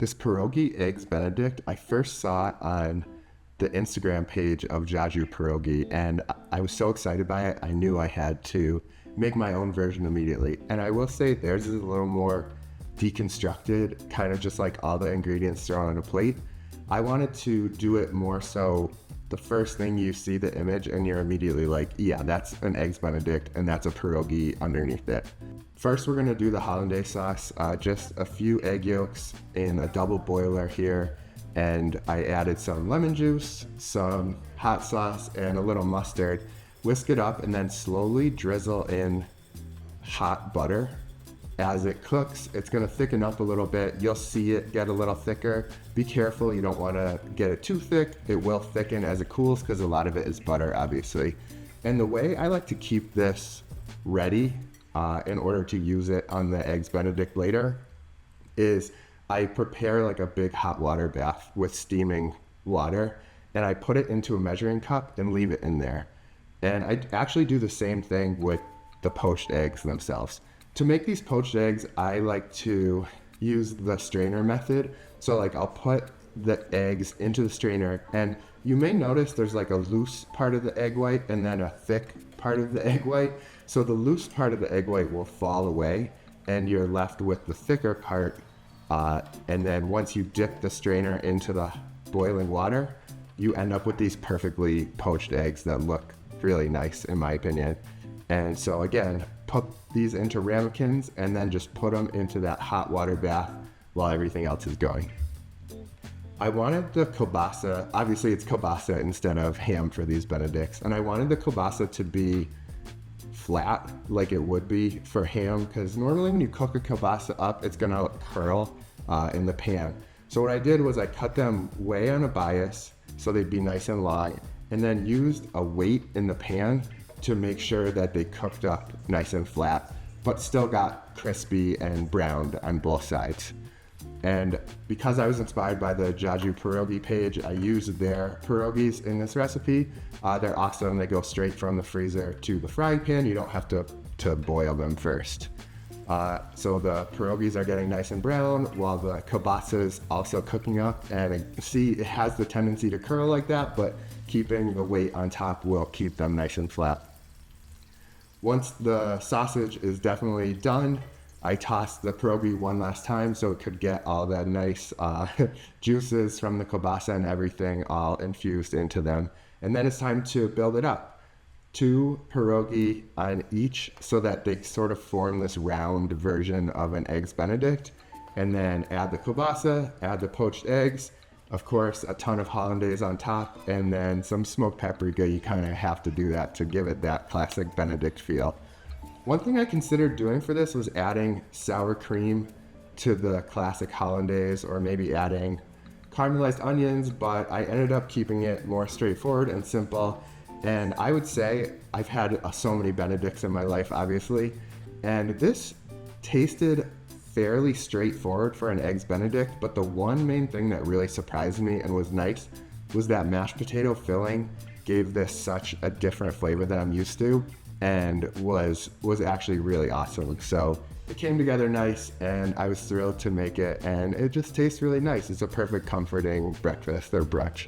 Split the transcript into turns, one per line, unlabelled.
This pierogi eggs Benedict, I first saw it on the Instagram page of Jaju Pierogi, and I was so excited by it, I knew I had to make my own version immediately. And I will say theirs is a little more deconstructed, kind of just like all the ingredients thrown on a plate. I wanted to do it more so the first thing you see the image and you're immediately like, yeah, that's an eggs Benedict and that's a pierogi underneath it. First, we're gonna do the hollandaise sauce, just a few egg yolks in a double boiler here. And I added some lemon juice, some hot sauce, and a little mustard. Whisk it up and then slowly drizzle in hot butter. As it cooks, it's gonna thicken up a little bit. You'll see it get a little thicker. Be careful, you don't wanna get it too thick. It will thicken as it cools because a lot of it is butter, obviously. And the way I like to keep this ready in order to use it on the eggs Benedict later is I prepare like a big hot water bath with steaming water, and I put it into a measuring cup and leave it in there. And I actually do the same thing with the poached eggs themselves. To make these poached eggs, I like to use the strainer method. So like I'll put the eggs into the strainer, and you may notice there's like a loose part of the egg white and then a thick part of the egg white. So the loose part of the egg white will fall away and you're left with the thicker part. And then once you dip the strainer into the boiling water, you end up with these perfectly poached eggs that look really nice in my opinion. And so again, put these into ramekins and then just put them into that hot water bath while everything else is going. I wanted the kielbasa, obviously it's kielbasa instead of ham for these Benedicts, and I wanted the kielbasa to be flat like it would be for ham, because normally when you cook a kielbasa up, it's gonna curl in the pan. So what I did was I cut them way on a bias so they'd be nice and long, and then used a weight in the pan to make sure that they cooked up nice and flat, but still got crispy and browned on both sides. And because I was inspired by the Jaju Pierogi page, I used their pierogis in this recipe. They're awesome. They go straight from the freezer to the frying pan. You don't have to boil them first. So the pierogis are getting nice and brown while the kielbasa is also cooking up. And see, it has the tendency to curl like that, but keeping the weight on top will keep them nice and flat. Once the sausage is definitely done, I tossed the pierogi one last time so it could get all the nice juices from the kielbasa and everything all infused into them. And then it's time to build it up. 2 pierogi on each so that they sort of form this round version of an eggs Benedict. And then add the kielbasa, add the poached eggs, of course a ton of hollandaise on top, and then some smoked paprika. You kind of have to do that to give it that classic Benedict feel. One thing I considered doing for this was adding sour cream to the classic hollandaise, or maybe adding caramelized onions, but I ended up keeping it more straightforward and simple. And I would say I've had so many Benedicts in my life, obviously, and this tasted fairly straightforward for an eggs Benedict, but the one main thing that really surprised me and was nice was that mashed potato filling gave this such a different flavor than I'm used to, and was actually really awesome. So it came together nice and I was thrilled to make it, and it just tastes really nice. It's a perfect comforting breakfast or brunch.